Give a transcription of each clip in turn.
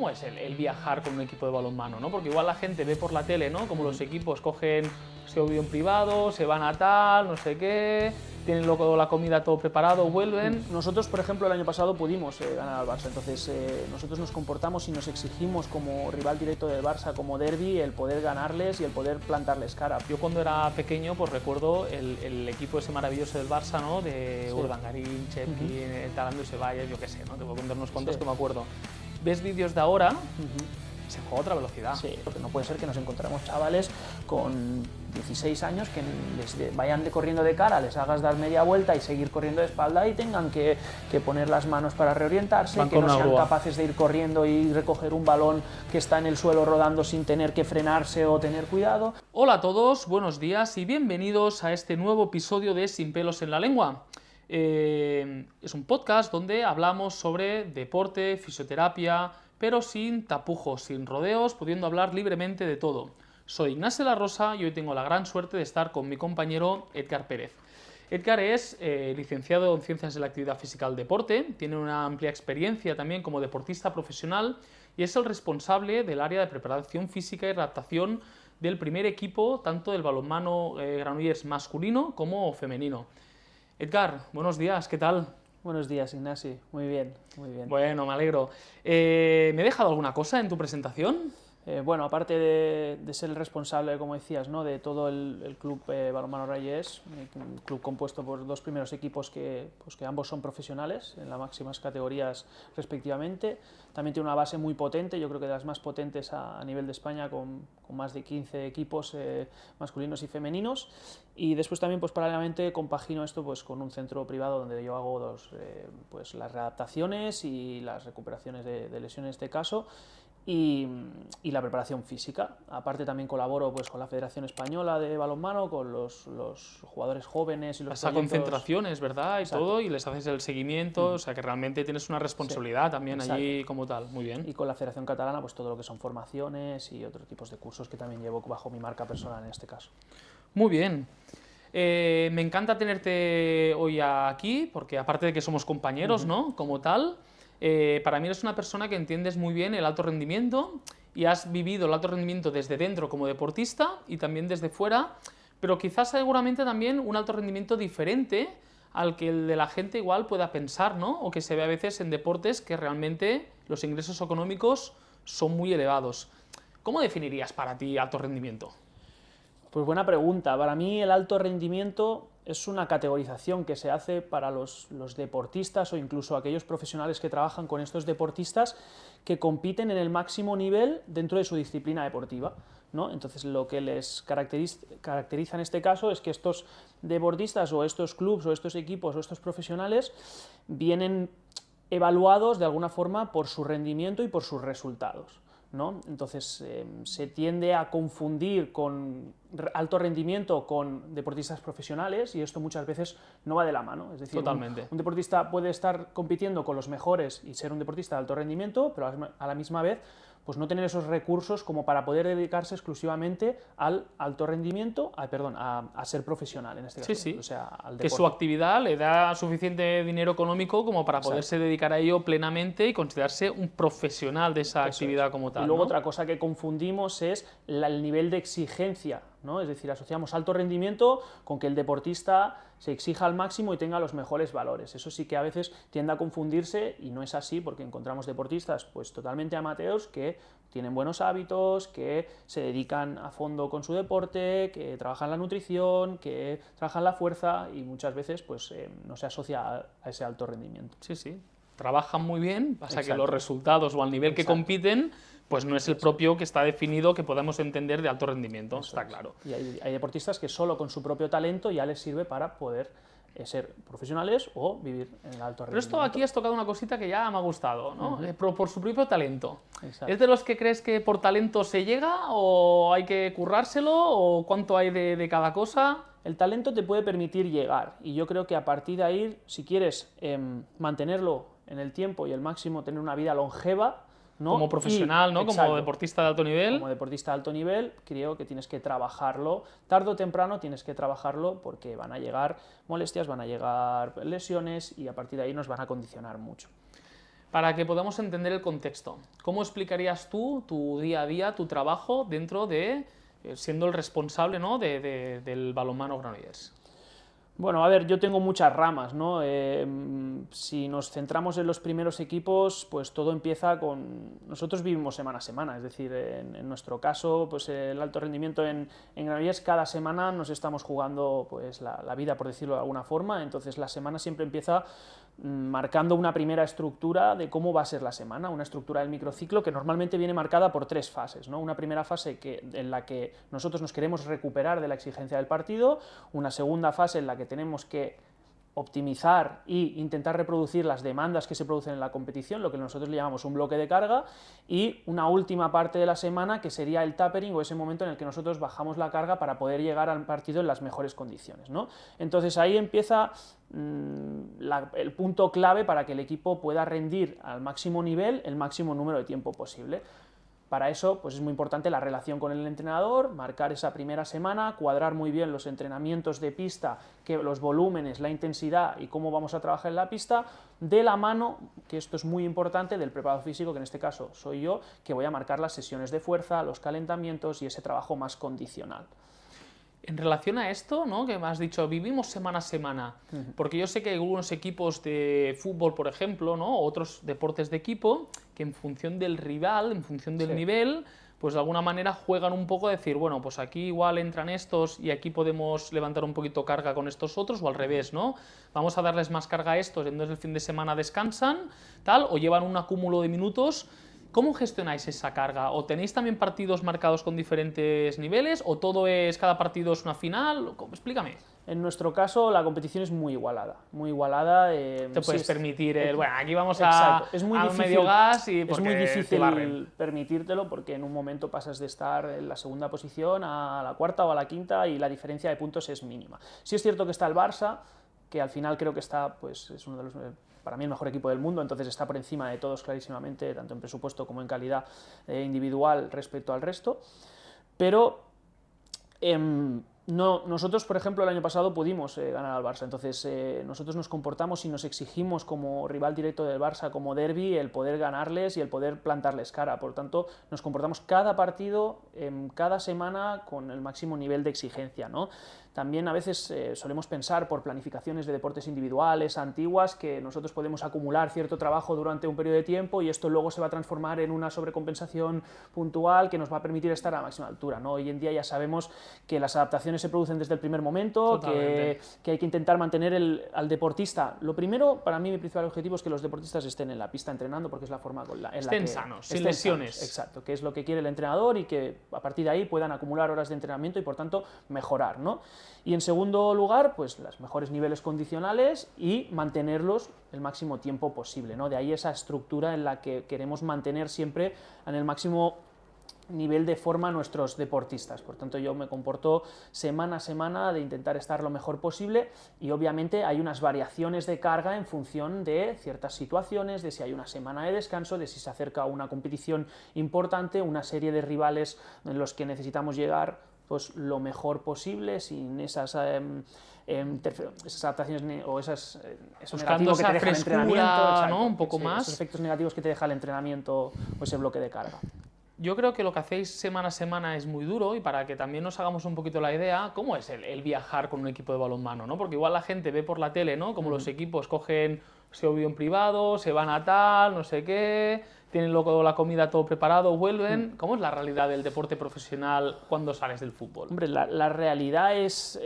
¿cómo es el viajar con un equipo de balonmano, ¿no? Porque igual la gente ve por la tele, ¿no? Como los equipos cogen ese avión privado, se van a tal, no sé qué, tienen luego la comida todo preparado, vuelven. Nosotros, por ejemplo, el año pasado pudimos ganar al Barça, entonces nosotros nos comportamos y nos exigimos como rival directo del Barça, como derbi, el poder ganarles y el poder plantarles cara. Yo cuando era pequeño, pues recuerdo el equipo ese maravilloso del Barça, ¿no? De Urdangarín, Chepkin, Talando y Ceballos, yo qué sé, ¿no? Te voy a contar unos cuantos que me acuerdo. Ves vídeos de ahora, se juega a otra velocidad. Sí, porque no puede ser que nos encontremos chavales con 16 años que les vayan corriendo de cara, les hagas dar media vuelta y seguir corriendo de espalda y tengan que poner las manos para reorientarse, que no sean capaces de ir corriendo y recoger un balón que está en el suelo rodando sin tener que frenarse o tener cuidado. Hola a todos, buenos días y bienvenidos a este nuevo episodio de Sin pelos en la lengua. Es un podcast donde hablamos sobre deporte, fisioterapia, pero sin tapujos, sin rodeos, pudiendo hablar libremente de todo. Soy Ignacio La Rosa y hoy tengo la gran suerte de estar con mi compañero Edgar Pérez. Edgar es licenciado en Ciencias de la Actividad Física del Deporte, tiene una amplia experiencia también como deportista profesional y es el responsable del área de preparación física y adaptación del primer equipo, tanto del balonmano Granollers masculino como femenino. Edgar, buenos días, ¿qué tal? Buenos días, Ignasi. Muy bien, muy bien. Bueno, me alegro. ¿Me he dejado alguna cosa en tu presentación? Bueno, aparte de ser el responsable, como decías, ¿no? de todo el club Balonmano Granollers, un club compuesto por dos primeros equipos que ambos son profesionales en las máximas categorías respectivamente. También tiene una base muy potente, yo creo que de las más potentes a nivel de España, con más de 15 equipos masculinos y femeninos. Y después también, pues paralelamente, compagino esto pues, con un centro privado donde yo hago pues, las readaptaciones y las recuperaciones de lesiones en este caso. Y la preparación física. Aparte también colaboro pues, con la Federación Española de Balonmano, con los jugadores jóvenes y los Vas a concentraciones, ¿verdad? Y Exacto. todo, y les haces el seguimiento, o sea que realmente tienes una responsabilidad también allí como tal. Muy bien. Y con la Federación Catalana pues todo lo que son formaciones y otros tipos de cursos que también llevo bajo mi marca personal en este caso. Muy bien. Me encanta tenerte hoy aquí, porque aparte de que somos compañeros, ¿no? Como tal, para mí eres una persona que entiendes muy bien el alto rendimiento y has vivido el alto rendimiento desde dentro como deportista y también desde fuera, pero quizás seguramente también un alto rendimiento diferente al que el de la gente igual pueda pensar, ¿no? O que se ve a veces en deportes que realmente los ingresos económicos son muy elevados. ¿Cómo definirías para ti alto rendimiento? Pues buena pregunta. Para mí el alto rendimiento es una categorización que se hace para los deportistas o incluso aquellos profesionales que trabajan con estos deportistas que compiten en el máximo nivel dentro de su disciplina deportiva, ¿no? Entonces lo que les caracteriza en este caso es que estos deportistas o estos clubes o estos equipos o estos profesionales vienen evaluados de alguna forma por su rendimiento y por sus resultados, ¿no? Entonces se tiende a confundir con alto rendimiento con deportistas profesionales y esto muchas veces no va de la mano. Es decir, Totalmente. un deportista puede estar compitiendo con los mejores y ser un deportista de alto rendimiento, pero a la misma vez pues no tener esos recursos como para poder dedicarse exclusivamente al alto rendimiento, a ser profesional en este caso. Sí. O sea, al que deporte. su actividad le da suficiente dinero económico como para poderse dedicar a ello plenamente y considerarse un profesional de esa actividad como tal. Y luego ¿no? otra cosa que confundimos es el nivel de exigencia, ¿no? Es decir, asociamos alto rendimiento con que el deportista se exija al máximo y tenga los mejores valores. Eso sí que a veces tiende a confundirse y no es así porque encontramos deportistas pues totalmente amateurs que tienen buenos hábitos, que se dedican a fondo con su deporte, que trabajan la nutrición, que trabajan la fuerza y muchas veces pues no se asocia a ese alto rendimiento. Sí. Trabajan muy bien, pasa que Exacto. los resultados o al nivel que compiten pues no es el propio que está definido que podemos entender de alto rendimiento, está claro. Y hay deportistas que solo con su propio talento ya les sirve para poder ser profesionales o vivir en el alto rendimiento. Pero esto aquí has tocado una cosita que ya me ha gustado, ¿no? Por su propio talento. Exacto. ¿Es de los que crees que por talento se llega o hay que currárselo o cuánto hay de cada cosa? El talento te puede permitir llegar y yo creo que a partir de ahí, si quieres mantenerlo en el tiempo y el máximo, tener una vida longeva, ¿no? Como profesional, ¿no? Exacto. Como deportista de alto nivel. Como deportista de alto nivel, creo que tienes que trabajarlo, tarde o temprano tienes que trabajarlo porque van a llegar molestias, van a llegar lesiones y a partir de ahí nos van a condicionar mucho. Para que podamos entender el contexto, ¿cómo explicarías tú tu día a día, tu trabajo dentro de, siendo el responsable, ¿no?, del balonmano Granollers? Bueno, a ver, yo tengo muchas ramas, ¿no? Si nos centramos en los primeros equipos, pues todo empieza con... Nosotros vivimos semana a semana, es decir, en nuestro caso, pues el alto rendimiento en Granollers, cada semana nos estamos jugando pues la vida, por decirlo de alguna forma, entonces la semana siempre empieza marcando una primera estructura de cómo va a ser la semana, una estructura del microciclo que normalmente viene marcada por 3 fases, ¿no? Una primera fase en la que nosotros nos queremos recuperar de la exigencia del partido, una segunda fase en la que tenemos que optimizar e intentar reproducir las demandas que se producen en la competición, lo que nosotros le llamamos un bloque de carga, y una última parte de la semana que sería el tapering, o ese momento en el que nosotros bajamos la carga para poder llegar al partido en las mejores condiciones, ¿no? Entonces ahí empieza el punto clave para que el equipo pueda rendir al máximo nivel el máximo número de tiempo posible. Para eso pues es muy importante la relación con el entrenador, marcar esa primera semana, cuadrar muy bien los entrenamientos de pista, los volúmenes, la intensidad y cómo vamos a trabajar en la pista, de la mano, que esto es muy importante, del preparado físico, que en este caso soy yo, que voy a marcar las sesiones de fuerza, los calentamientos y ese trabajo más condicional. En relación a esto, ¿no?, que me has dicho, vivimos semana a semana, porque yo sé que hay algunos equipos de fútbol, por ejemplo, ¿no?, o otros deportes de equipo, que en función del rival, en función del nivel, pues de alguna manera juegan un poco a decir, bueno, pues aquí igual entran estos y aquí podemos levantar un poquito carga con estos otros, o al revés, ¿no? Vamos a darles más carga a estos, entonces el fin de semana descansan, tal, o llevan un acúmulo de minutos. ¿Cómo gestionáis esa carga? ¿O tenéis también partidos marcados con diferentes niveles? ¿O cada partido es una final? Explícame. En nuestro caso, la competición es muy igualada. Muy igualada. Te puedes permitir bueno, aquí vamos exacto. Es muy a difícil, medio gas y es muy difícil permitírtelo porque en un momento pasas de estar en la segunda posición a la cuarta o a la quinta y la diferencia de puntos es mínima. Sí es cierto que está el Barça, que al final creo que está, pues es uno de los... para mí el mejor equipo del mundo, entonces está por encima de todos clarísimamente, tanto en presupuesto como en calidad individual respecto al resto, pero nosotros, por ejemplo, el año pasado pudimos ganar al Barça, entonces nosotros nos comportamos y nos exigimos como rival directo del Barça, como derbi, el poder ganarles y el poder plantarles cara, por tanto nos comportamos cada partido, cada semana con el máximo nivel de exigencia, ¿no? También a veces solemos pensar por planificaciones de deportes individuales, antiguas, que nosotros podemos acumular cierto trabajo durante un periodo de tiempo y esto luego se va a transformar en una sobrecompensación puntual que nos va a permitir estar a máxima altura, ¿no? Hoy en día ya sabemos que las adaptaciones se producen desde el primer momento, que hay que intentar mantener al deportista. Lo primero, para mí, mi principal objetivo es que los deportistas estén en la pista entrenando, porque es la forma en la que... Estén sanos, sin lesiones. Sanos, exacto, que es lo que quiere el entrenador y que a partir de ahí puedan acumular horas de entrenamiento y, por tanto, mejorar, ¿no? Y en segundo lugar, pues los mejores niveles condicionales y mantenerlos el máximo tiempo posible, ¿no? De ahí esa estructura en la que queremos mantener siempre en el máximo nivel de forma a nuestros deportistas. Por tanto, yo me comporto semana a semana de intentar estar lo mejor posible y obviamente hay unas variaciones de carga en función de ciertas situaciones, de si hay una semana de descanso, de si se acerca una competición importante, una serie de rivales en los que necesitamos llegar pues lo mejor posible, sin esas adaptaciones o esos negativos que te deja el entrenamiento, ¿no? Un poco más. Esos efectos negativos que te deja el entrenamiento o ese bloque de carga. Yo creo que lo que hacéis semana a semana es muy duro y para que también nos hagamos un poquito la idea, ¿cómo es el viajar con un equipo de balonmano, ¿no? Porque igual la gente ve por la tele, ¿no?, como los equipos cogen ese avión privado, se van a tal, no sé qué, tienen luego la comida todo preparado, vuelven. ¿Cómo es la realidad del deporte profesional cuando sales del fútbol? Hombre, la realidad es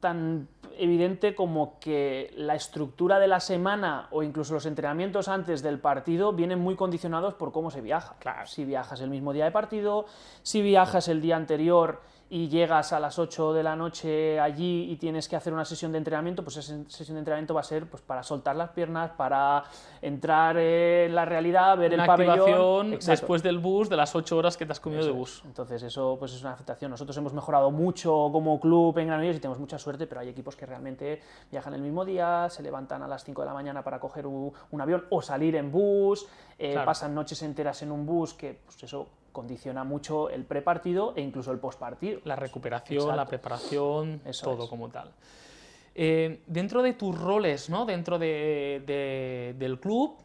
tan evidente como que la estructura de la semana o incluso los entrenamientos antes del partido vienen muy condicionados por cómo se viaja. Claro. Si viajas el mismo día de partido, si viajas el día anterior y llegas a las 8 de la noche allí y tienes que hacer una sesión de entrenamiento, pues esa sesión de entrenamiento va a ser pues, para soltar las piernas, para entrar en la realidad, ver una el pabellón. Activación después del bus, de las 8 horas que te has comido de bus. Entonces eso pues, es una afectación. Nosotros hemos mejorado mucho como club en Granollers y tenemos mucha suerte, pero hay equipos que realmente viajan el mismo día, se levantan a las 5 de la mañana para coger un avión o salir en bus, claro. Pasan noches enteras en un bus, que pues eso condiciona mucho el prepartido e incluso el postpartido. La recuperación, exacto, la preparación, eso todo es. Como tal. Dentro de tus roles, ¿no?, dentro del club,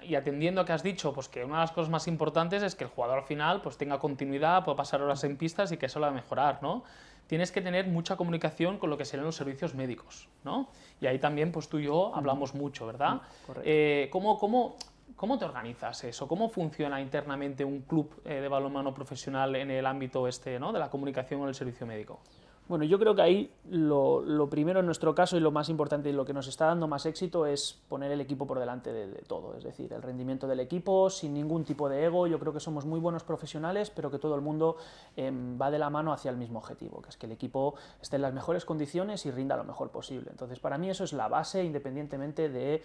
y atendiendo a que has dicho pues que una de las cosas más importantes es que el jugador al final pues tenga continuidad, pueda pasar horas en pistas y que eso lo va a mejorar, ¿no? Tienes que tener mucha comunicación con lo que serían los servicios médicos, ¿no? Y ahí también pues tú y yo hablamos mucho, ¿verdad? Correcto. ¿Cómo te organizas eso? ¿Cómo funciona internamente un club de balonmano profesional en el ámbito ¿no? de la comunicación con el servicio médico? Bueno, yo creo que ahí lo primero en nuestro caso y lo más importante y lo que nos está dando más éxito es poner el equipo por delante de todo, es decir, el rendimiento del equipo sin ningún tipo de ego. Yo creo que somos muy buenos profesionales, pero que todo el mundo va de la mano hacia el mismo objetivo, que es que el equipo esté en las mejores condiciones y rinda lo mejor posible. Entonces, para mí eso es la base, independientemente de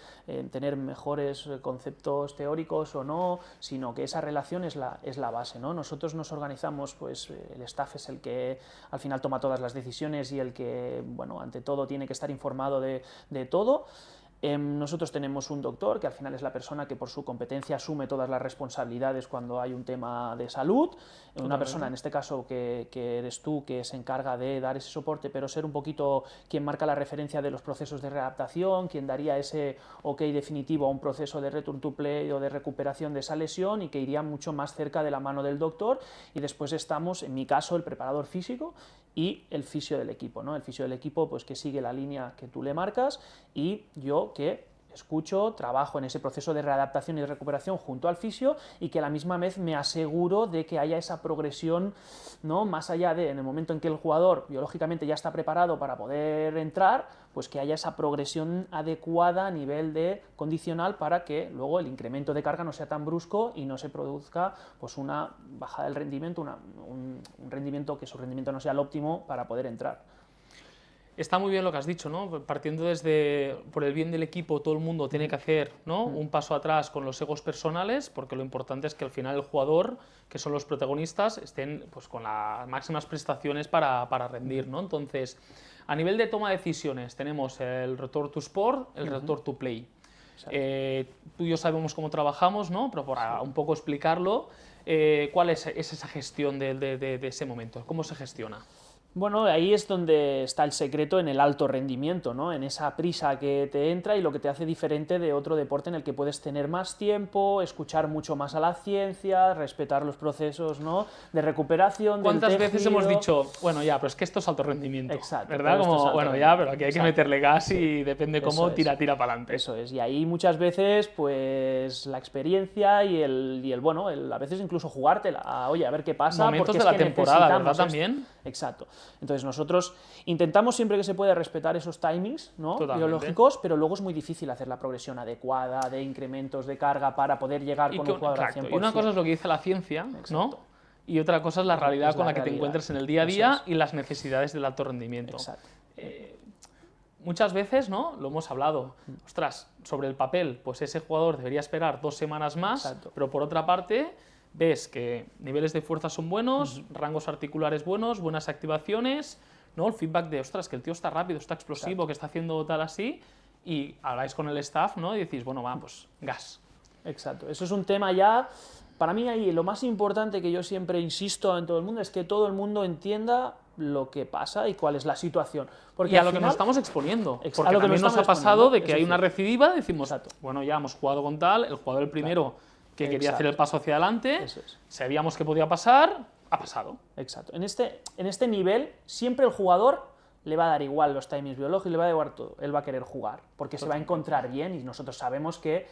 tener mejores conceptos teóricos o no, sino que esa relación es la base, ¿no? Nosotros nos organizamos, pues el staff es el que al final toma todas las decisiones y el que, bueno, ante todo tiene que estar informado de todo. Nosotros tenemos un doctor que al final es la persona que por su competencia asume todas las responsabilidades cuando hay un tema de salud, una persona en este caso que eres tú, que se encarga de dar ese soporte, pero ser un poquito quien marca la referencia de los procesos de readaptación, quien daría ese ok definitivo a un proceso de return to play o de recuperación de esa lesión y que iría mucho más cerca de la mano del doctor. Y después estamos, en mi caso, el preparador físico y el fisio del equipo, ¿no? El fisio del equipo pues que sigue la línea que tú le marcas y yo que escucho, trabajo en ese proceso de readaptación y de recuperación junto al fisio y que a la misma vez me aseguro de que haya esa progresión, ¿no? Más allá de en el momento en que el jugador biológicamente ya está preparado para poder entrar, pues que haya esa progresión adecuada a nivel de condicional para que luego el incremento de carga no sea tan brusco y no se produzca pues una bajada del rendimiento, un rendimiento que su rendimiento no sea el óptimo para poder entrar. Está muy bien lo que has dicho, ¿no? Partiendo por el bien del equipo, todo el mundo tiene que hacer, ¿no? un paso atrás con los egos personales, porque lo importante es que al final el jugador, que son los protagonistas, estén pues, con las máximas prestaciones para rendir, ¿no? Entonces, a nivel de toma de decisiones, tenemos el return to sport, el return to play. Tú y yo sabemos cómo trabajamos, ¿no? Pero para un poco explicarlo, ¿cuál es esa gestión de ese momento? ¿Cómo se gestiona? Bueno, ahí es donde está el secreto en el alto rendimiento, ¿no? En esa prisa que te entra y lo que te hace diferente de otro deporte en el que puedes tener más tiempo, escuchar mucho más a la ciencia, respetar los procesos, ¿no? De recuperación. ¿Cuántas veces hemos dicho, bueno, ya, pero es que esto es alto rendimiento? Exacto. ¿Verdad? Como, bueno, ya, pero aquí hay que meterle gas y depende cómo tira para adelante. Eso es, y ahí muchas veces, pues, la experiencia y bueno, a veces incluso jugártela, oye, a ver qué pasa. Momentos de la temporada, ¿verdad? También. Exacto. Entonces nosotros intentamos siempre que se pueda respetar esos timings, ¿no? biológicos, pero luego es muy difícil hacer la progresión adecuada de incrementos de carga para poder llegar con el jugador al 100%. Y una cosa es lo que dice la ciencia, ¿no? Y otra cosa es la realidad con la que te encuentres en el día a día y las necesidades del alto rendimiento. Exacto. Muchas veces, ¿no? Lo hemos hablado. Ostras, sobre el papel, pues ese jugador debería esperar 2 semanas más, pero por otra parte ves que niveles de fuerza son buenos, rangos articulares buenos, buenas activaciones, ¿no? El feedback de, ostras, que el tío está rápido, está explosivo, que está haciendo tal así, y habláis con el staff, ¿no? Y decís, bueno, va, pues gas. Exacto. Eso es un tema ya. Para mí ahí lo más importante que yo siempre insisto en todo el mundo es que todo el mundo entienda lo que pasa y cuál es la situación. Porque y a lo que nos estamos exponiendo. Porque también nos ha pasado de que hay una recidiva, decimos, bueno, ya hemos jugado con tal, el jugador el primero que quería hacer el paso hacia adelante, sabíamos que podía pasar, ha pasado. Exacto. En este nivel, siempre el jugador le va a dar igual los timings biológicos, le va a dar igual todo. Él va a querer jugar, porque se va a encontrar bien y nosotros sabemos que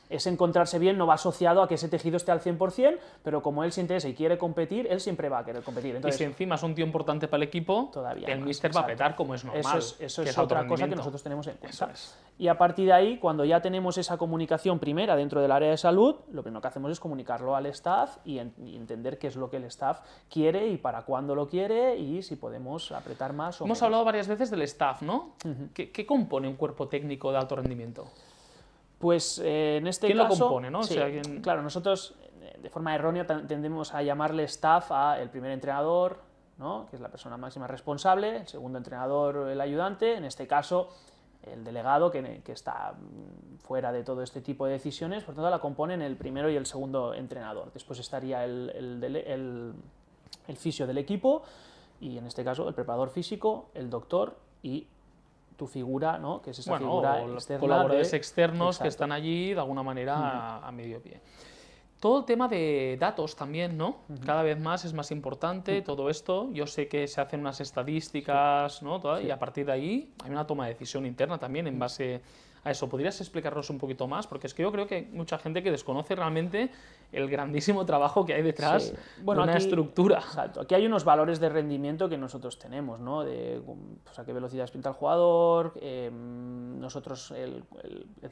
ese encontrarse bien no va asociado a que ese tejido esté al 100%, pero como él siente eso y quiere competir, él siempre va a querer competir. Entonces, y si encima es un tío importante para el equipo, el míster va a petar como es normal. Eso es otra cosa que nosotros tenemos en cuenta. Y a partir de ahí, cuando ya tenemos esa comunicación primera dentro del área de salud, lo primero que hacemos es comunicarlo al staff y entender qué es lo que el staff quiere y para cuándo lo quiere y si podemos apretar más o menos. Hemos hablado varias veces del staff, ¿no? ¿Qué compone un cuerpo técnico de alto rendimiento? Pues en este caso... ¿Quién lo compone, no? Sí, claro, nosotros de forma errónea tendemos a llamarle staff al primer entrenador, ¿no? Que es la persona máxima responsable, el segundo entrenador, el ayudante, en este caso el delegado que está fuera de todo este tipo de decisiones, por tanto la componen el primero y el segundo entrenador. Después estaría el fisio del equipo y en este caso el preparador físico, el doctor y tu figura, ¿no? Que es esa Bueno, figura o los externa colaboradores externos Exacto. que están allí de alguna manera a medio pie. Todo el tema de datos también, ¿no? Cada vez más es más importante todo esto. Yo sé que se hacen unas estadísticas, ¿no? Y a partir de ahí hay una toma de decisión interna también en base a eso. ¿Podrías explicarnos un poquito más? Porque es que yo creo que hay mucha gente que desconoce realmente el grandísimo trabajo que hay detrás de una estructura. Exacto. Aquí hay unos valores de rendimiento que nosotros tenemos, ¿no? De pues, a qué velocidad sprinta el jugador, nosotros el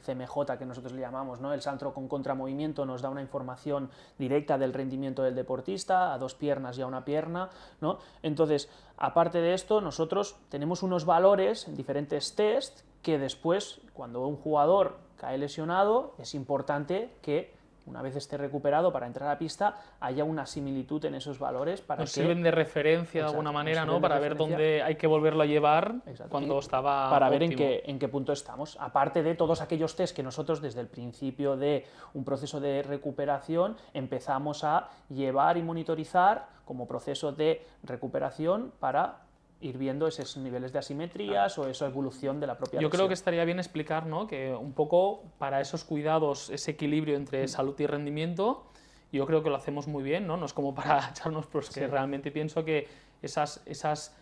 CMJ que nosotros le llamamos, ¿no? El salto con contramovimiento nos da una información directa del rendimiento del deportista, a 2 piernas y a 1 pierna, ¿no? Entonces, aparte de esto, nosotros tenemos unos valores en diferentes tests que después, cuando un jugador cae lesionado, es importante que una vez esté recuperado para entrar a la pista, haya una similitud en esos valores para nos sirven de referencia de alguna manera, ¿no? Para ver dónde hay que volverlo a llevar cuando estaba para ver óptimo. en qué punto estamos. Aparte de todos aquellos test que nosotros desde el principio de un proceso de recuperación empezamos a llevar y monitorizar como proceso de recuperación para ir viendo esos niveles de asimetrías o esa evolución de la propia Yo lesión. creo que estaría bien explicar, ¿no? Que un poco para esos cuidados, ese equilibrio entre salud y rendimiento, yo creo que lo hacemos muy bien, ¿no? No es como para echarnos, pero es que realmente pienso que esas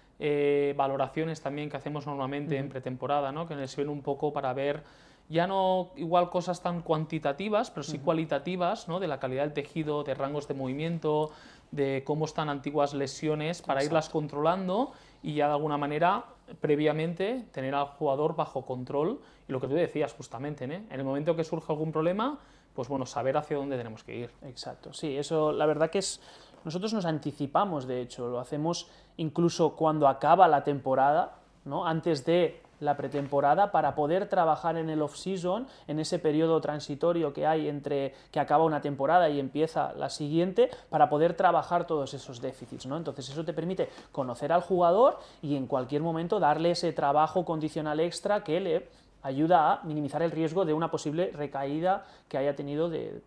valoraciones también que hacemos normalmente en pretemporada, ¿no? Que nos sirven un poco para ver ya no igual cosas tan cuantitativas, pero sí cualitativas, ¿no? De la calidad del tejido, de rangos de movimiento, de cómo están antiguas lesiones, para irlas controlando y ya de alguna manera, previamente, tener al jugador bajo control. Y lo que tú decías justamente, ¿eh? En el momento que surge algún problema, pues bueno, saber hacia dónde tenemos que ir. Exacto, sí, eso la verdad que es... Nosotros nos anticipamos, de hecho, lo hacemos incluso cuando acaba la temporada, ¿no? Antes de la pretemporada, para poder trabajar en el off-season, en ese periodo transitorio que hay entre que acaba una temporada y empieza la siguiente, para poder trabajar todos esos déficits, ¿no? Entonces eso te permite conocer al jugador y en cualquier momento darle ese trabajo condicional extra que le ayuda a minimizar el riesgo de una posible recaída que haya tenido de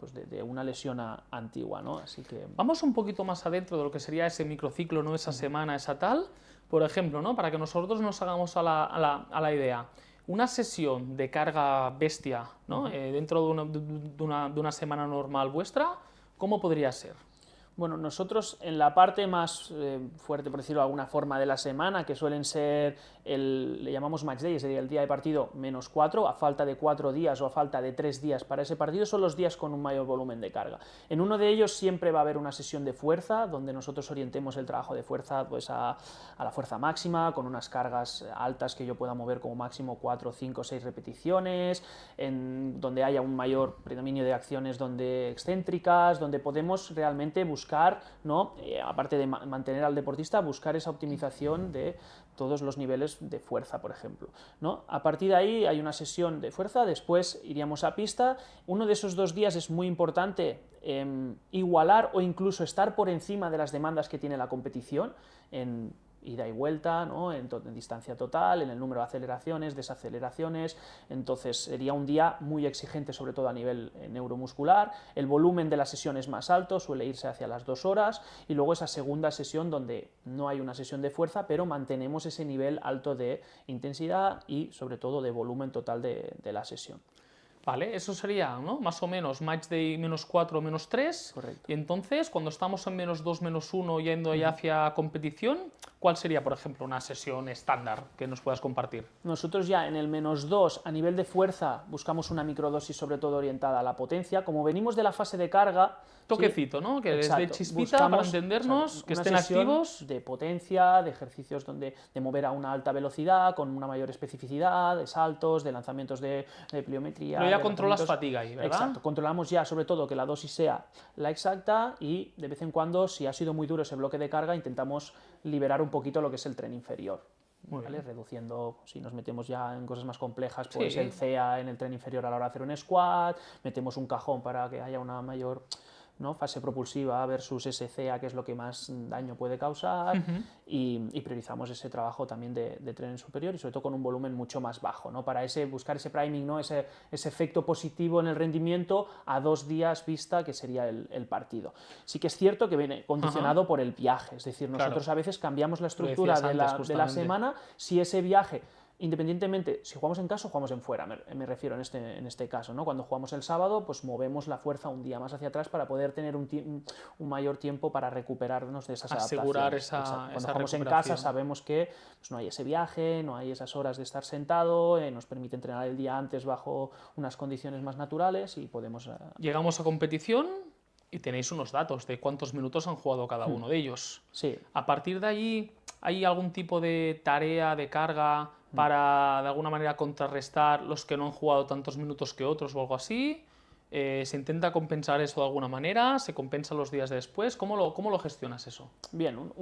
una lesión antigua, ¿no? Así que... Vamos un poquito más adentro de lo que sería ese microciclo, ¿no? Esa semana, esa tal. Por ejemplo, ¿no? Para que nosotros nos hagamos a la idea, una sesión de carga bestia, ¿no? Dentro de una semana normal vuestra, ¿cómo podría ser? Bueno, nosotros en la parte más fuerte, por decirlo de alguna forma, de la semana, que suelen ser, le llamamos match day, sería el día de partido -4, a falta de 4 días o a falta de 3 días para ese partido, son los días con un mayor volumen de carga. En uno de ellos siempre va a haber una sesión de fuerza, donde nosotros orientemos el trabajo de fuerza pues, a la fuerza máxima, con unas cargas altas que yo pueda mover como máximo 4, 5, 6 repeticiones, donde haya un mayor predominio de acciones excéntricas, donde podemos realmente buscar, ¿no? Aparte de mantener al deportista, buscar esa optimización de todos los niveles de fuerza, por ejemplo, ¿no? A partir de ahí hay una sesión de fuerza, después iríamos a pista. Uno de esos 2 días es muy importante igualar o incluso estar por encima de las demandas que tiene la competición en ida y vuelta, ¿no? en distancia total, en el número de aceleraciones, desaceleraciones. Entonces sería un día muy exigente, sobre todo a nivel neuromuscular. El volumen de la sesión es más alto, suele irse hacia las 2 horas, y luego esa segunda sesión donde no hay una sesión de fuerza, pero mantenemos ese nivel alto de intensidad y sobre todo de volumen total de la sesión. Vale, eso sería, ¿no? Más o menos match day -4, -3. Correcto. Y entonces, cuando estamos en -2, -1, yendo ya hacia competición, ¿cuál sería, por ejemplo, una sesión estándar que nos puedas compartir? Nosotros ya en el -2, a nivel de fuerza, buscamos una microdosis sobre todo orientada a la potencia. Como venimos de la fase de carga... Toquecito, ¿sí? ¿no? Que les dé chispita Buscamos, para entendernos, que estén sesión activos. de potencia, de ejercicios de mover a una alta velocidad, con una mayor especificidad, de saltos, de lanzamientos de pliometría. Pero ya controlas fatiga ahí, ¿verdad? Exacto, controlamos ya sobre todo que la dosis sea la exacta y de vez en cuando, si ha sido muy duro ese bloque de carga, intentamos liberar un poquito lo que es el tren inferior. ¿Vale? Reduciendo, si nos metemos ya en cosas más complejas, pues el CEA en el tren inferior a la hora de hacer un squat, metemos un cajón para que haya una mayor, ¿no? fase propulsiva versus ese CEA, que es lo que más daño puede causar, y priorizamos ese trabajo también de tren superior y sobre todo con un volumen mucho más bajo, ¿no? Para buscar ese priming, ¿no? ese efecto positivo en el rendimiento a 2 días vista, que sería el partido. Sí que es cierto que viene condicionado por el viaje, es decir, nosotros a veces cambiamos la estructura de la semana. Si ese viaje independientemente, si jugamos en casa o jugamos en fuera, me refiero en este caso, ¿no? Cuando jugamos el sábado, pues movemos la fuerza un día más hacia atrás para poder tener un mayor tiempo para recuperarnos de esas asegurar adaptaciones. esa Cuando jugamos en recuperación. casa sabemos que pues, no hay ese viaje, no hay esas horas de estar sentado, nos permite entrenar el día antes bajo unas condiciones más naturales y podemos... Llegamos a competición y tenéis unos datos de cuántos minutos han jugado cada uno de ellos. Sí. A partir de allí, ¿hay algún tipo de tarea, de carga para de alguna manera contrarrestar los que no han jugado tantos minutos que otros o algo así? ¿Se intenta compensar eso de alguna manera? ¿Se compensa los días después? ¿Cómo lo gestionas eso? Bien,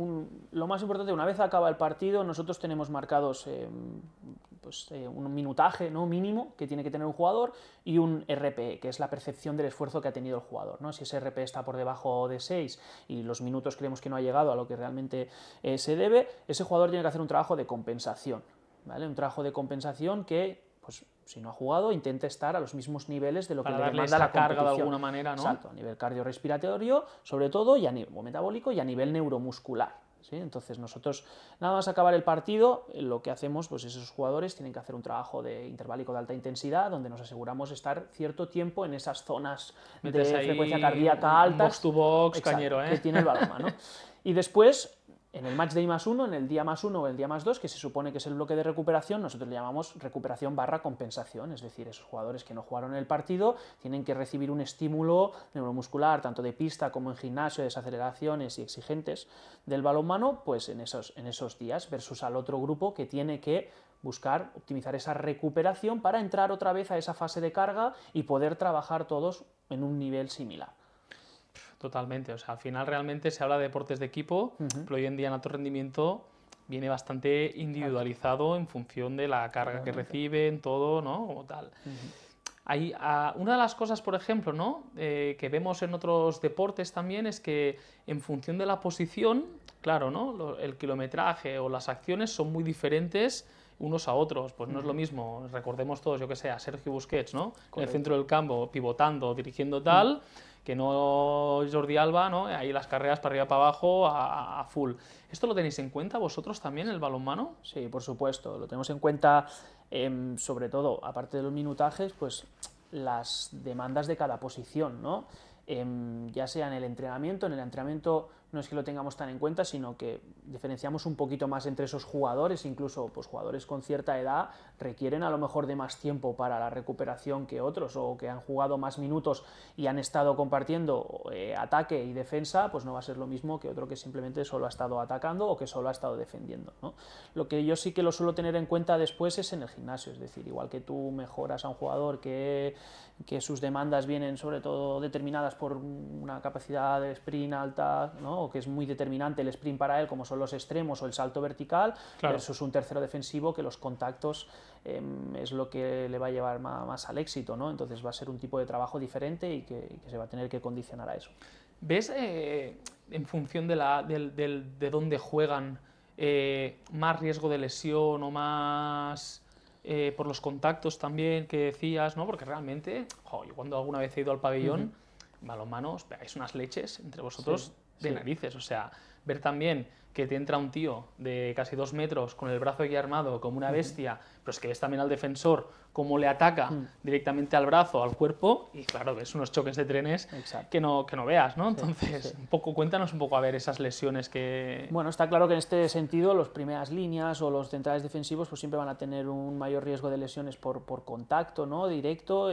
lo más importante, una vez acaba el partido, nosotros tenemos marcados un minutaje, ¿no?, mínimo que tiene que tener un jugador y un RPE, que es la percepción del esfuerzo que ha tenido el jugador, ¿no? Si ese RPE está por debajo de 6 y los minutos creemos que no ha llegado a lo que realmente se debe, ese jugador tiene que hacer un trabajo de compensación, ¿vale? Un trabajo de compensación que, pues, si no ha jugado, intente estar a los mismos niveles de lo que le demanda la carga competición. de alguna manera, ¿no? Exacto, a nivel cardiorrespiratorio, sobre todo, y a nivel metabólico y a nivel neuromuscular. ¿Sí? Entonces nosotros, nada más acabar el partido, lo que hacemos, pues esos jugadores tienen que hacer un trabajo de interválico de alta intensidad, donde nos aseguramos estar cierto tiempo en esas zonas de frecuencia cardíaca altas. Box to box, exacto, cañero, que tiene el balonmano. Y después, en el match day +1, en el día +1 o el día +2, que se supone que es el bloque de recuperación, nosotros le llamamos recuperación / compensación, es decir, esos jugadores que no jugaron el partido tienen que recibir un estímulo neuromuscular, tanto de pista como en gimnasio, desaceleraciones y exigentes del balonmano, pues en esos días, versus al otro grupo que tiene que buscar optimizar esa recuperación para entrar otra vez a esa fase de carga y poder trabajar todos en un nivel similar. Totalmente, o sea, al final realmente se habla de deportes de equipo, pero hoy en día en alto rendimiento viene bastante individualizado en función de la carga que reciben, todo, ¿no? O tal. Hay, una de las cosas, por ejemplo, ¿no?, que vemos en otros deportes también es que en función de la posición, claro, ¿no?, el kilometraje o las acciones son muy diferentes unos a otros, pues no es lo mismo, recordemos todos, yo que sé, a Sergio Busquets, ¿no?, en el centro del campo, pivotando, dirigiendo tal, que no Jordi Alba, ¿no?, ahí las carreras para arriba para abajo a full. ¿Esto lo tenéis en cuenta vosotros también, el balonmano? Sí, por supuesto, lo tenemos en cuenta, sobre todo, aparte de los minutajes, pues las demandas de cada posición, ¿no? Ya sea en el entrenamiento no es que lo tengamos tan en cuenta, sino que diferenciamos un poquito más entre esos jugadores, incluso pues, jugadores con cierta edad requieren a lo mejor de más tiempo para la recuperación que otros, o que han jugado más minutos y han estado compartiendo ataque y defensa, pues no va a ser lo mismo que otro que simplemente solo ha estado atacando o que solo ha estado defendiendo, ¿no? Lo que yo sí que lo suelo tener en cuenta después es en el gimnasio, es decir, igual que tú mejoras a un jugador que sus demandas vienen sobre todo determinadas por una capacidad de sprint alta, ¿no?, o que es muy determinante el sprint para él, como son los extremos o el salto vertical, claro, versus un tercero defensivo que los contactos es lo que le va a llevar más al éxito, ¿no? Entonces va a ser un tipo de trabajo diferente y que se va a tener que condicionar a eso. ¿Ves en función de dónde juegan más riesgo de lesión o más por los contactos también que decías, ¿no? Porque realmente, yo cuando alguna vez he ido al pabellón, balonmano, os pegáis unas leches entre vosotros de narices, o sea, ver también que te entra un tío de casi 2 metros con el brazo aquí armado como una bestia, pero es que ves también al defensor cómo le ataca directamente al brazo, al cuerpo, y claro, ves unos choques de trenes que no veas, ¿no? Entonces, cuéntanos un poco a ver esas lesiones que... Bueno, está claro que en este sentido las primeras líneas o los centrales defensivos pues siempre van a tener un mayor riesgo de lesiones por contacto, ¿no?, directo.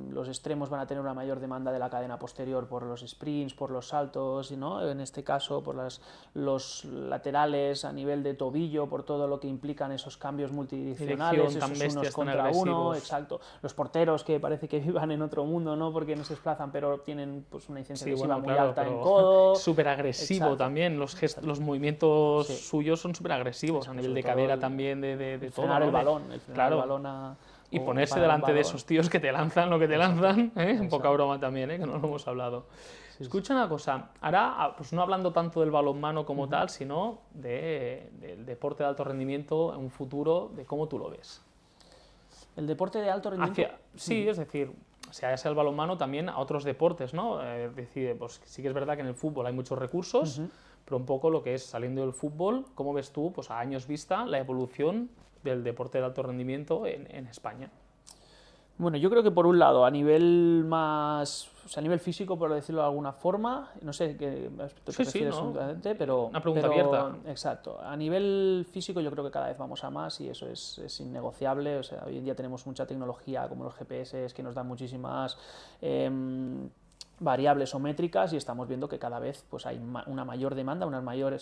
Los extremos van a tener una mayor demanda de la cadena posterior por los sprints, por los saltos, ¿no?, en este caso por los laterales a nivel de tobillo, por todo lo que implican esos cambios multidireccionales, esos unos contra uno, exacto. Los porteros que parece que vivan en otro mundo, ¿no?, porque no se desplazan, pero tienen pues una incidencia lesiva muy alta en codo. Súper agresivo también, los movimientos suyos son súper agresivos, a nivel de cadera también, de todo. Frenar el balón, frenar el balón y ponerse delante de esos tíos que te lanzan lo que te lanzan, un poca broma también, que no lo hemos hablado. Escucha una cosa, ahora pues no hablando tanto del balonmano como tal, sino del deporte de alto rendimiento en un futuro, de cómo tú lo ves. El deporte de alto rendimiento... Sí, es decir, sea el balonmano también a otros deportes, ¿no? Es decir, pues sí que es verdad que en el fútbol hay muchos recursos, pero un poco lo que es saliendo del fútbol, ¿cómo ves tú, pues a años vista, la evolución del deporte de alto rendimiento en España? Bueno, yo creo que por un lado, a nivel más, o sea, a nivel físico, por decirlo de alguna forma, no sé qué aspecto te refieres ¿no? puntualmente, pero... Una pregunta abierta. Exacto. A nivel físico yo creo que cada vez vamos a más y eso es innegociable. O sea, hoy en día tenemos mucha tecnología como los GPS que nos dan muchísimas variables o métricas y estamos viendo que cada vez pues, hay una mayor demanda, un mayor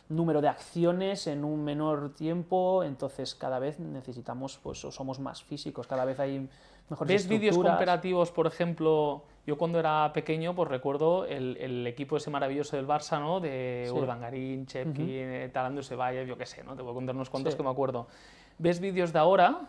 número de acciones en un menor tiempo, entonces cada vez necesitamos, pues, o somos más físicos, cada vez hay mejores ¿Ves vídeos estructuras. comparativos, por ejemplo? Yo cuando era pequeño, pues recuerdo el equipo ese maravilloso del Barça, ¿no? De Sí. Urdangarín, Chepkin, Talandu Sebayev, yo qué sé, ¿no? Te voy a contar unos cuantos Sí. que me acuerdo. ¿Ves vídeos de ahora?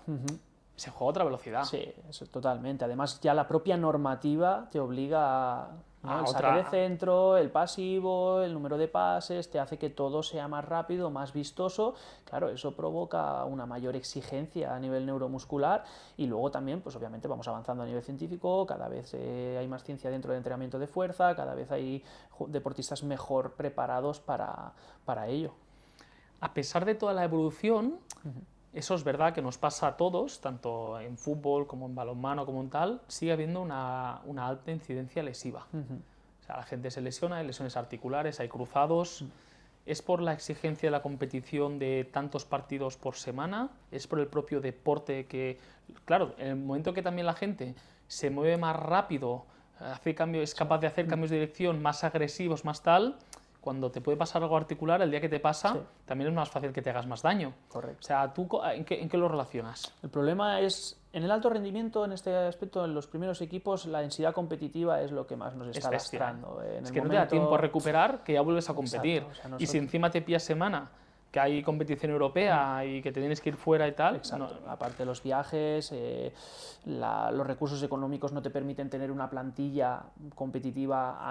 Se juega a otra velocidad. Sí, eso, totalmente. Además, ya la propia normativa te obliga a, ¿no? El saque de centro, el pasivo, el número de pases, te hace que todo sea más rápido, más vistoso. Claro, eso provoca una mayor exigencia a nivel neuromuscular y luego también, pues obviamente vamos avanzando a nivel científico, cada vez hay más ciencia dentro del entrenamiento de fuerza, cada vez hay deportistas mejor preparados para ello. A pesar de toda la evolución, eso es verdad que nos pasa a todos, tanto en fútbol como en balonmano como en tal, sigue habiendo una alta incidencia lesiva. O sea, la gente se lesiona, hay lesiones articulares, hay cruzados. ¿Es por la exigencia de la competición de tantos partidos por semana? ¿Es por el propio deporte que, claro, en el momento que también la gente se mueve más rápido, es capaz de hacer cambios de dirección más agresivos, más tal, cuando te puede pasar algo articular, el día que te pasa, también es más fácil que te hagas más daño? Correcto. O sea, ¿tú en qué lo relacionas? El problema es, en el alto rendimiento, en este aspecto, en los primeros equipos, la densidad competitiva es lo que más nos está lastrando. Es que no te da tiempo a recuperar, que ya vuelves a competir. Exacto, o sea, y si encima te pillas semana, que hay competición europea y que te tienes que ir fuera y tal. Exacto. Aparte de los viajes, los recursos económicos no te permiten tener una plantilla competitiva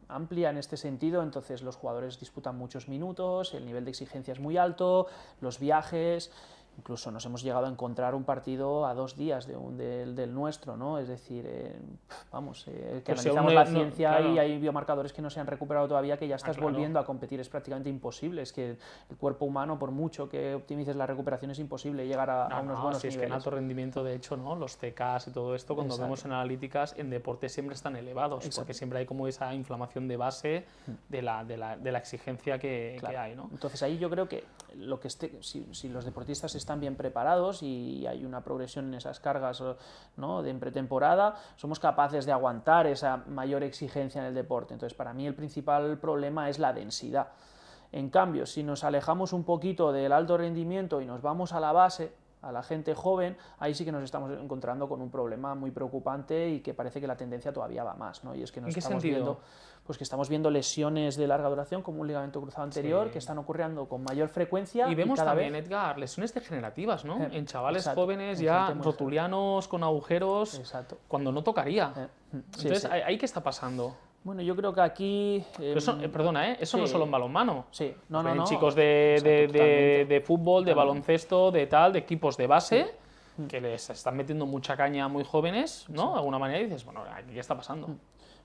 amplia en este sentido, entonces los jugadores disputan muchos minutos, el nivel de exigencia es muy alto, los viajes... Incluso nos hemos llegado a encontrar un partido a 2 días del nuestro, ¿no? Es decir, que pues analizamos la ciencia claro. Y hay biomarcadores que no se han recuperado todavía, que ya estás volviendo a competir, es prácticamente imposible. Es que el cuerpo humano, por mucho que optimices la recuperación, es imposible llegar a unos buenos niveles. Es que en alto rendimiento, de hecho, ¿no? Los TKs y todo esto, cuando vemos en analíticas, en deporte siempre están elevados, porque siempre hay como esa inflamación de base de la exigencia que hay, ¿no? Entonces ahí yo creo que si los deportistas están bien preparados y hay una progresión en esas cargas, ¿no? de pretemporada, somos capaces de aguantar esa mayor exigencia en el deporte. Entonces, para mí el principal problema es la densidad. En cambio, si nos alejamos un poquito del alto rendimiento y nos vamos a la base, a la gente joven, ahí sí que nos estamos encontrando con un problema muy preocupante y que parece que la tendencia todavía va más, ¿no? Y es que nos estamos viendo, pues que estamos viendo lesiones de larga duración como un ligamento cruzado anterior que están ocurriendo con mayor frecuencia. Y vemos también, Edgar, lesiones degenerativas, ¿no? En chavales jóvenes ya rotulianos con agujeros, cuando no tocaría. Entonces, ¿ahí qué está pasando? Bueno, yo creo que aquí... perdona, eso no solo en balonmano. Sí, no. Chicos de fútbol, de baloncesto, de equipos de base, que les están metiendo mucha caña a muy jóvenes, ¿no? De alguna manera, y dices, bueno, ¿aquí qué está pasando?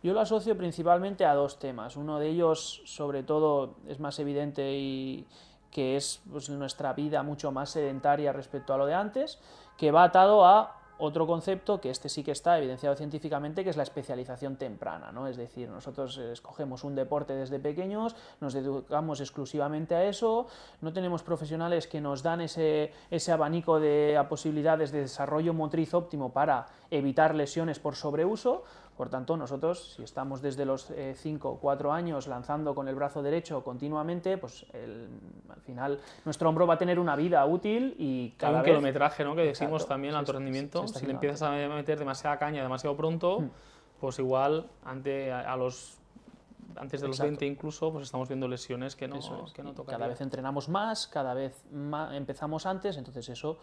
Yo lo asocio principalmente a 2 temas. Uno de ellos, sobre todo, es más evidente y que es pues, nuestra vida mucho más sedentaria respecto a lo de antes, que va atado a otro concepto que sí que está evidenciado científicamente, que es la especialización temprana, ¿no? Es decir, nosotros escogemos un deporte desde pequeños, nos dedicamos exclusivamente a eso, no tenemos profesionales que nos dan ese abanico de posibilidades de desarrollo motriz óptimo para evitar lesiones por sobreuso. Por tanto, nosotros, si estamos desde los 5 o 4 años lanzando con el brazo derecho continuamente, pues al final nuestro hombro va a tener una vida útil y cada vez... Hay un kilometraje, ¿no? Que decimos también, alto rendimiento. Si le empiezas a meter demasiada caña demasiado pronto, pues igual antes de los 20 incluso, pues estamos viendo lesiones que no tocan. Cada vez entrenamos más, cada vez empezamos antes, entonces eso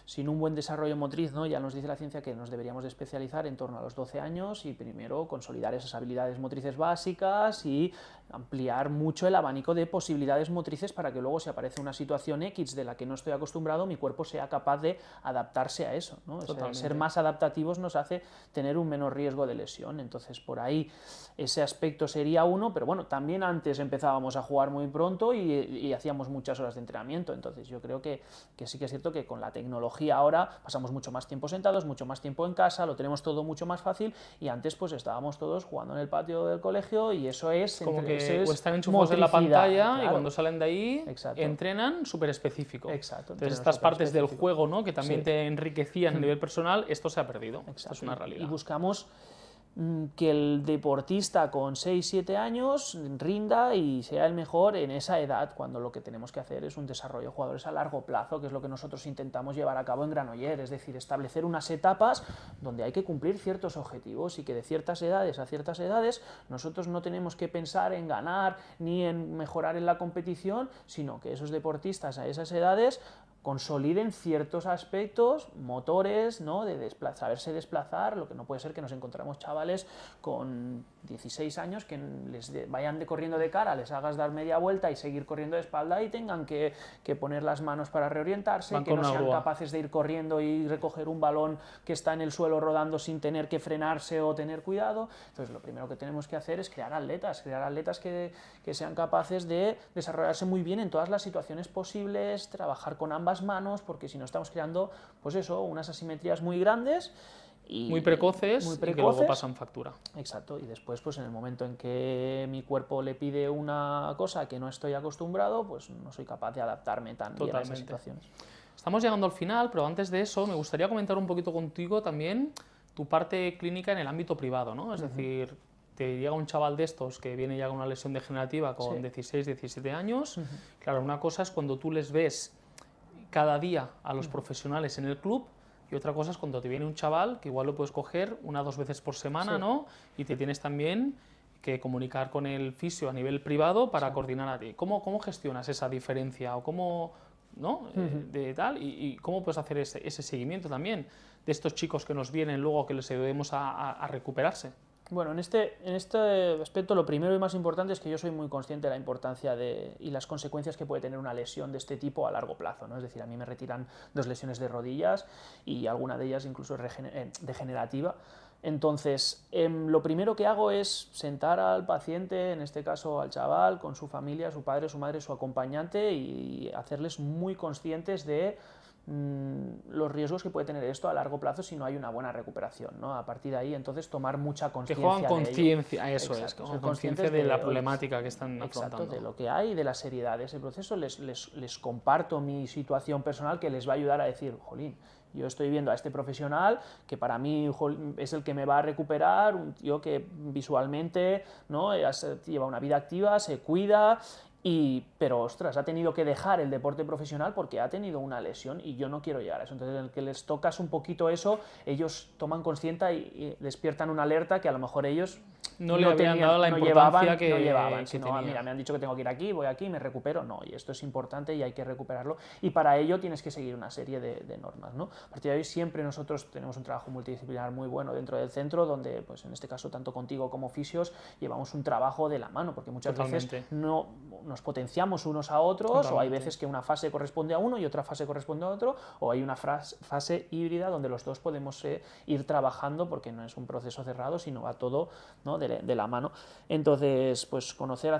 sin un buen desarrollo motriz, ¿no? Ya nos dice la ciencia que nos deberíamos de especializar en torno a los 12 años y primero consolidar esas habilidades motrices básicas y ampliar mucho el abanico de posibilidades motrices para que luego, si aparece una situación X de la que no estoy acostumbrado, mi cuerpo sea capaz de adaptarse a eso, ¿no? Ser más adaptativos nos hace tener un menor riesgo de lesión. Entonces, por ahí ese aspecto sería uno, pero bueno, también antes empezábamos a jugar muy pronto y hacíamos muchas horas de entrenamiento. Entonces, yo creo que sí que es cierto que con la tecnología ahora pasamos mucho más tiempo sentados, mucho más tiempo en casa, lo tenemos todo mucho más fácil, y antes pues estábamos todos jugando en el patio del colegio y eso es... Como que o están enchufados en la pantalla, claro, y cuando salen de ahí entrenan súper específico. Exacto. Entonces estas partes del juego, ¿no? Que también te enriquecían a nivel personal, esto se ha perdido. Esto es una realidad. Y buscamos que el deportista con 6-7 años rinda y sea el mejor en esa edad, cuando lo que tenemos que hacer es un desarrollo de jugadores a largo plazo, que es lo que nosotros intentamos llevar a cabo en Granollers, es decir, establecer unas etapas donde hay que cumplir ciertos objetivos y que de ciertas edades a ciertas edades nosotros no tenemos que pensar en ganar ni en mejorar en la competición, sino que esos deportistas a esas edades consoliden ciertos aspectos motores, ¿no? De saberse desplazar. Lo que no puede ser que nos encontramos chavales con 16 años que les vayan corriendo de cara, les hagas dar media vuelta y seguir corriendo de espalda y tengan que poner las manos para reorientarse, que no sean capaces de ir corriendo y recoger un balón que está en el suelo rodando sin tener que frenarse o tener cuidado. Entonces lo primero que tenemos que hacer es crear atletas que sean capaces de desarrollarse muy bien en todas las situaciones posibles, trabajar con ambas manos, porque si no estamos creando, pues eso, unas asimetrías muy grandes y muy precoces y que luego pasan factura. Exacto, y después pues en el momento en que mi cuerpo le pide una cosa que no estoy acostumbrado, pues no soy capaz de adaptarme tan bien a esas situaciones. Estamos llegando al final, pero antes de eso me gustaría comentar un poquito contigo también tu parte clínica en el ámbito privado, ¿no? Es decir, te llega un chaval de estos que viene ya con una lesión degenerativa con 16, 17 años. Claro, una cosa es cuando tú les ves cada día a los profesionales en el club, y otra cosa es cuando te viene un chaval que igual lo puedes coger 1 o 2 veces por semana, ¿no? Y te tienes también que comunicar con el fisio a nivel privado para coordinar a ti. ¿Cómo gestionas esa diferencia o cómo, ¿no? De tal, y cómo puedes hacer ese seguimiento también de estos chicos que nos vienen luego, que les ayudemos a recuperarse? Bueno, en este aspecto lo primero y más importante es que yo soy muy consciente de la importancia y las consecuencias que puede tener una lesión de este tipo a largo plazo, ¿no? Es decir, a mí me retiran 2 lesiones de rodillas y alguna de ellas incluso degenerativa. Entonces, lo primero que hago es sentar al paciente, en este caso al chaval, con su familia, su padre, su madre, su acompañante, y hacerles muy conscientes de los riesgos que puede tener esto a largo plazo si no hay una buena recuperación, ¿no? A partir de ahí, entonces, tomar mucha conciencia. Que juegan conciencia, eso es, conciencia de la problemática que están afrontando. Exacto, de lo que hay y de la seriedad de ese proceso. Les comparto mi situación personal, que les va a ayudar a decir, jolín, yo estoy viendo a este profesional que para mí es el que me va a recuperar, un tío que visualmente, ¿no? Lleva una vida activa, se cuida, pero ostras, ha tenido que dejar el deporte profesional porque ha tenido una lesión y yo no quiero llegar a eso. Entonces, en el que les tocas un poquito eso, ellos toman conciencia y despiertan una alerta que a lo mejor ellos no le habían dado la importancia que llevaban, sino, mira, me han dicho que tengo que ir aquí, voy aquí, me recupero. No, y esto es importante y hay que recuperarlo, y para ello tienes que seguir una serie de normas, ¿no? A partir de ahí siempre nosotros tenemos un trabajo multidisciplinar muy bueno dentro del centro, donde, pues en este caso, tanto contigo como fisios, llevamos un trabajo de la mano, porque muchas veces no nos potenciamos unos a otros, o hay veces que una fase corresponde a uno y otra fase corresponde a otro, o hay una fase híbrida donde los dos podemos ir trabajando, porque no es un proceso cerrado, sino va todo, ¿no? de la mano. Entonces, pues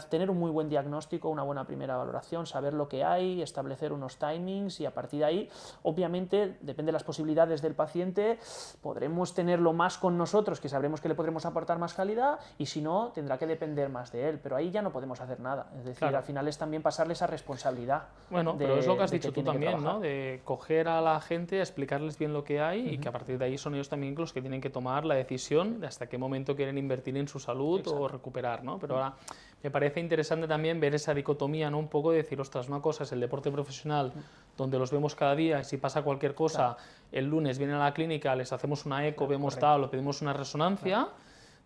tener un muy buen diagnóstico, una buena primera valoración, saber lo que hay, establecer unos timings, y a partir de ahí, obviamente, depende de las posibilidades del paciente, podremos tenerlo más con nosotros, que sabremos que le podremos aportar más calidad, y si no, tendrá que depender más de él, pero ahí ya no podemos hacer nada. Es decir, al final es también pasarle esa responsabilidad. Bueno, pero es lo que has dicho tú también, ¿no? De coger a la gente, explicarles bien lo que hay, y que a partir de ahí son ellos también los que tienen que tomar la decisión de hasta qué momento quieren invertir en su salud. Exacto. O recuperar, ¿no? Pero ahora me parece interesante también ver esa dicotomía, ¿no? Un poco de decir, ostras, una cosa es el deporte profesional, donde los vemos cada día, y si pasa cualquier cosa, el lunes vienen a la clínica, les hacemos una eco, vemos tal, o pedimos una resonancia,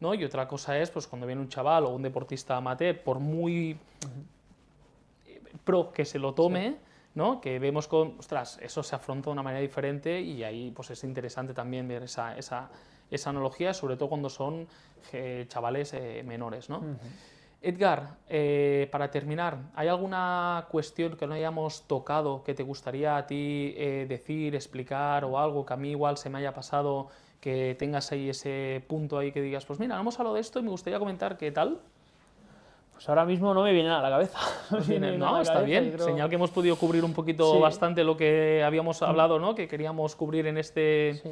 ¿no? Y otra cosa es, pues, cuando viene un chaval o un deportista amateur, por muy pro que se lo tome, ¿no? Que vemos con, ostras, eso se afronta de una manera diferente y ahí pues es interesante también ver esa analogía, sobre todo cuando son chavales menores, ¿no? Edgar, para terminar, ¿hay alguna cuestión que no hayamos tocado que te gustaría a ti decir, explicar o algo que a mí igual se me haya pasado, que tengas ahí ese punto ahí que digas, pues mira, no hemos hablado de esto y me gustaría comentar qué tal? Pues ahora mismo no me viene nada a la cabeza. No, está bien, creo... señal que hemos podido cubrir un poquito bastante lo que habíamos hablado, ¿no? Que queríamos cubrir en este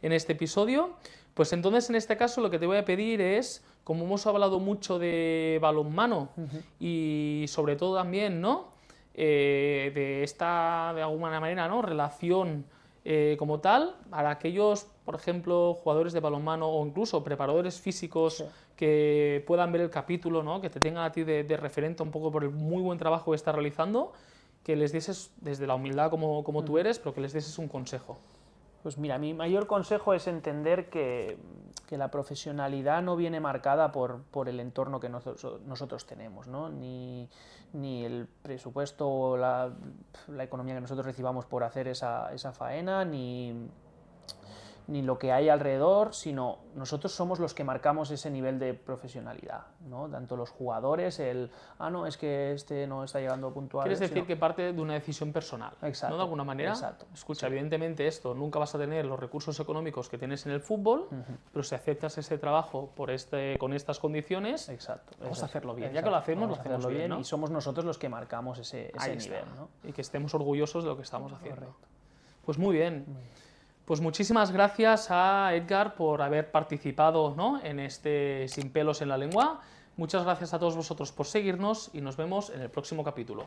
episodio. Pues entonces, en este caso, lo que te voy a pedir es, como hemos hablado mucho de balonmano y sobre todo también, ¿no? De esta, de alguna manera, ¿no? Relación como tal, para aquellos, por ejemplo, jugadores de balonmano o incluso preparadores físicos que puedan ver el capítulo, ¿no? Que te tengan a ti de referente un poco por el muy buen trabajo que estás realizando, que les dieses, desde la humildad como tú eres, pero que les dieses un consejo. Pues mira, mi mayor consejo es entender que la profesionalidad no viene marcada por el entorno que nosotros tenemos, ¿no? Ni el presupuesto o la economía que nosotros recibamos por hacer esa faena, ni lo que hay alrededor, sino nosotros somos los que marcamos ese nivel de profesionalidad, ¿no? Tanto los jugadores, no, es que este no está llegando puntual. Quieres decir que parte de una decisión personal, exacto, ¿no? De alguna manera. Exacto. Escucha, evidentemente esto, nunca vas a tener los recursos económicos que tienes en el fútbol, pero si aceptas ese trabajo con estas condiciones, vamos a hacerlo bien. Ya que lo hacemos, lo hacemos bien, ¿no? Y somos nosotros los que marcamos ese nivel, ¿no? Y que estemos orgullosos de lo que estamos haciendo. Correcto. Pues muy bien. Pues muchísimas gracias a Edgar por haber participado, ¿no? En este Sin pelos en la lengua. Muchas gracias a todos vosotros por seguirnos y nos vemos en el próximo capítulo.